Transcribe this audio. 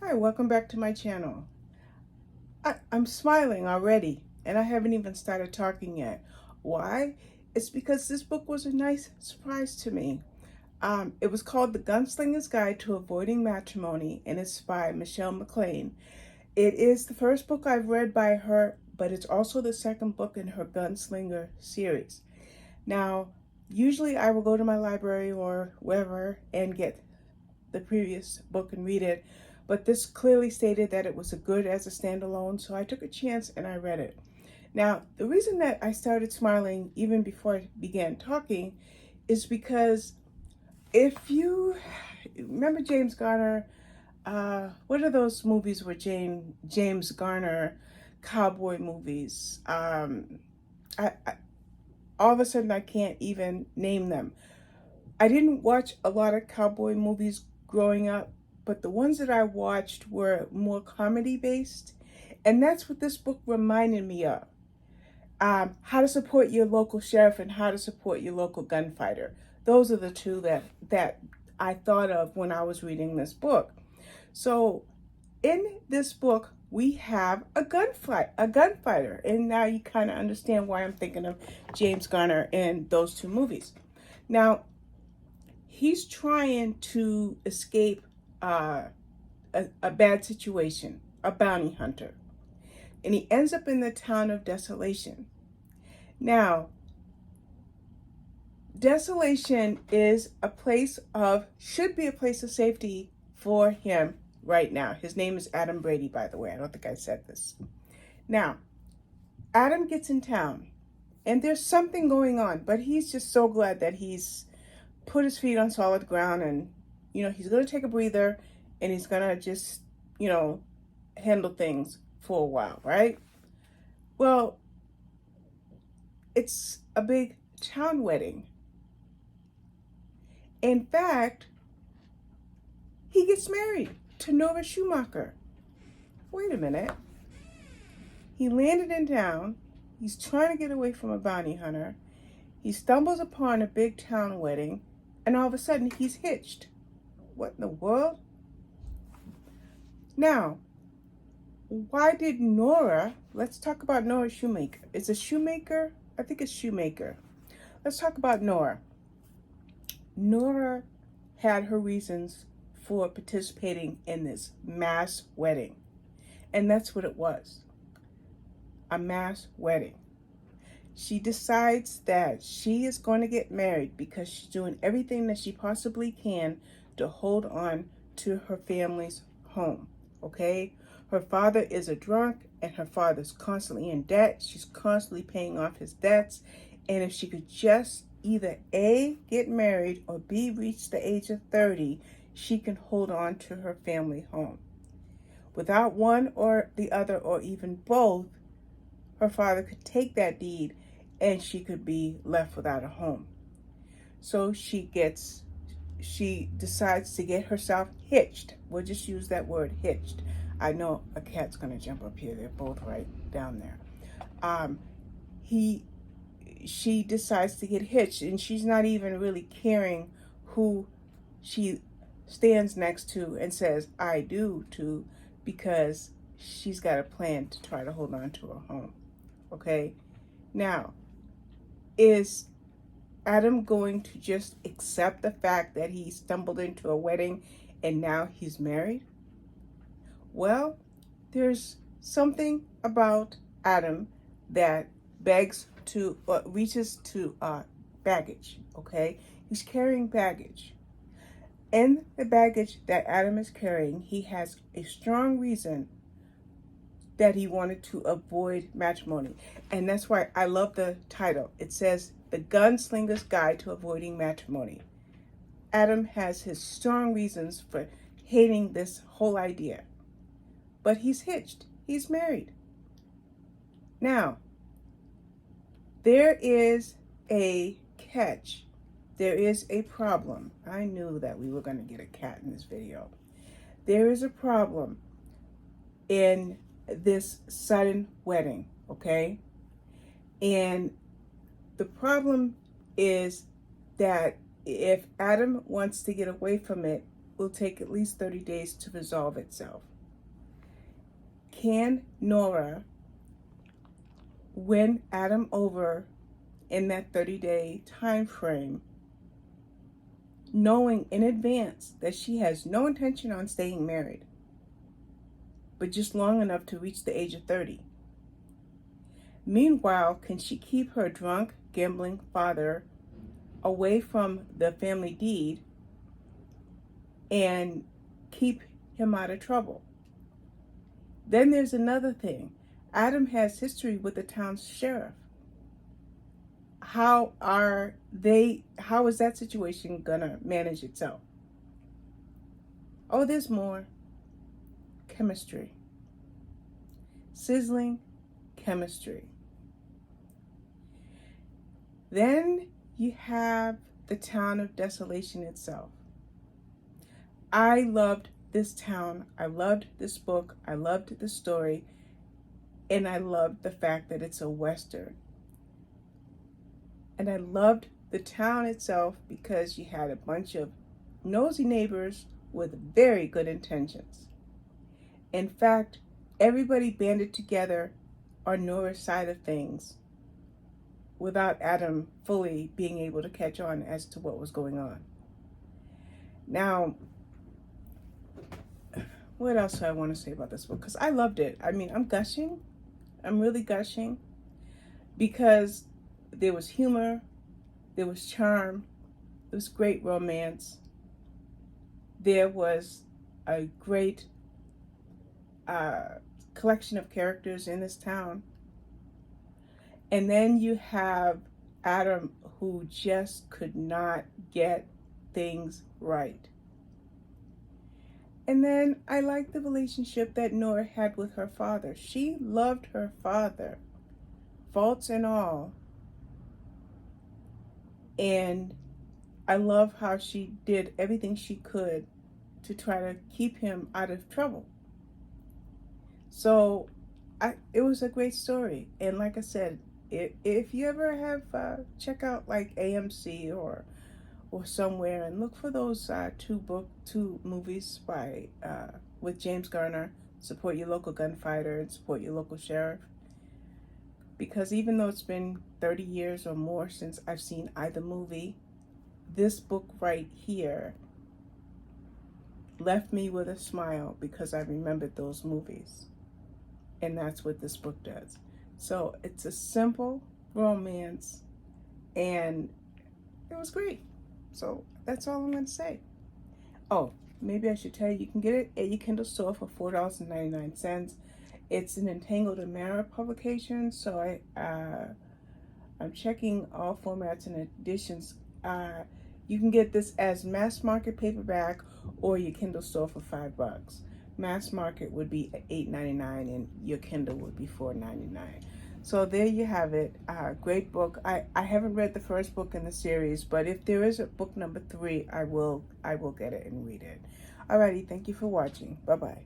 Hi, welcome back to my channel. I'm smiling already, and I haven't even started talking yet. Why? It's because this book was a nice surprise to me. It was called The Gunslinger's Guide to Avoiding Matrimony, and it's by Michelle McLean. It is the first book I've read by her, but it's also the second book in her Gunslinger series. Now, usually I will go to my library or wherever and get the previous book and read it, but this clearly stated that it was a good as a standalone, so I took a chance and I read it. Now, the reason that I started smiling even before I began talking is because if you remember James Garner, what are those movies where James Garner cowboy movies? I all of a sudden I can't even name them. I didn't watch a lot of cowboy movies growing up, but the ones that I watched were more comedy based. And that's what this book reminded me of. How to support your local sheriff and how to support your local gunfighter. Those are the two that I thought of when I was reading this book. So in this book, we have a gunfighter. And now you kind of understand why I'm thinking of James Garner in those two movies. Now, he's trying to escape a bad situation, a bounty hunter, and he ends up in the town of Desolation. Now, Desolation is should be a place of safety for him right now. His name is Adam Brady, by the way. I don't think I said this. Now, Adam gets in town, and there's something going on, but he's just so glad that he's put his feet on solid ground, and he's going to take a breather, and he's going to just handle things for a while, right? Well, it's a big town wedding. In fact, he gets married to Nora Schumacher. Wait a minute. He landed in town. He's trying to get away from a bounty hunter. He stumbles upon a big town wedding, and all of a sudden he's hitched. What in the world? Now, why did let's talk about Nora Shoemaker. Is it Shoemaker? I think it's Shoemaker. Let's talk about Nora. Nora had her reasons for participating in this mass wedding. And that's what it was. A mass wedding. She decides that she is going to get married because she's doing everything that she possibly can to hold on to her family's home. Okay? Her father is a drunk and her father's constantly in debt. She's constantly paying off his debts. And if she could just either A, get married, or B, reach the age of 30, she can hold on to her family home. Without one or the other, or even both, her father could take that deed and she could be left without a home. So she decides to get herself hitched. We'll just use that word, hitched. I know a cat's gonna jump up here. They're both right down there. She decides to get hitched, and she's not even really caring who she stands next to and says I do to, because she's got a plan to try to hold on to her home. Okay? Now, is Adam going to just accept the fact that he stumbled into a wedding and now he's married? Well, there's something about Adam that reaches to baggage, okay? He's carrying baggage. In the baggage that Adam is carrying, he has a strong reason that he wanted to avoid matrimony. And that's why I love the title. It says, The Gunslinger's Guide to Avoiding Matrimony. Adam has his strong reasons for hating this whole idea. But he's hitched. He's married. Now, there is a catch. There is a problem. I knew that we were going to get a cat in this video. There is a problem in this sudden wedding, okay? And the problem is that if Adam wants to get away from it, it will take at least 30 days to resolve itself. can Nora win Adam over in that 30-day time frame, knowing in advance that she has no intention on staying married, but just long enough to reach the age of 30? Meanwhile, can she keep her drunk, gambling father away from the family deed and keep him out of trouble? Then there's another thing. Adam has history with the town's sheriff. How is that situation gonna manage itself? Oh, there's more. Chemistry. Sizzling chemistry. Then you have the town of desolation itself. I loved this town. I loved this book. I loved the story. And I loved the fact that it's a Western. And I loved the town itself because you had a bunch of nosy neighbors with very good intentions. In fact, everybody banded together on Nora's side of things without Adam fully being able to catch on as to what was going on. Now, what else do I want to say about this book? Because I loved it. I mean, I'm gushing. I'm really gushing because there was humor, there was charm, there was great romance, there was a great collection of characters in this town. And then you have Adam, who just could not get things right. And then I like the relationship that Nora had with her father. She loved her father, faults and all. And I love how she did everything she could to try to keep him out of trouble. So it was a great story. And like I said, if you ever have, check out like AMC or somewhere and look for those two movies by with James Garner, Support Your Local Gunfighter and Support Your Local Sheriff. Because even though it's been 30 years or more since I've seen either movie, this book right here left me with a smile because I remembered those movies. And that's what this book does. So it's a simple romance and it was great. So that's all I'm going to say. Oh, maybe I should tell you, you can get it at your Kindle store for $4.99. It's an Entangled and Mara publication, so I'm checking all formats and editions. You can get this as mass market paperback or your Kindle store for $5. Mass market would be $8.99 and your Kindle would be $4.99. So there you have it. Great book. I haven't read the first book in the series, but if there is a book number 3, I will get it and read it. Alrighty, thank you for watching. Bye-bye.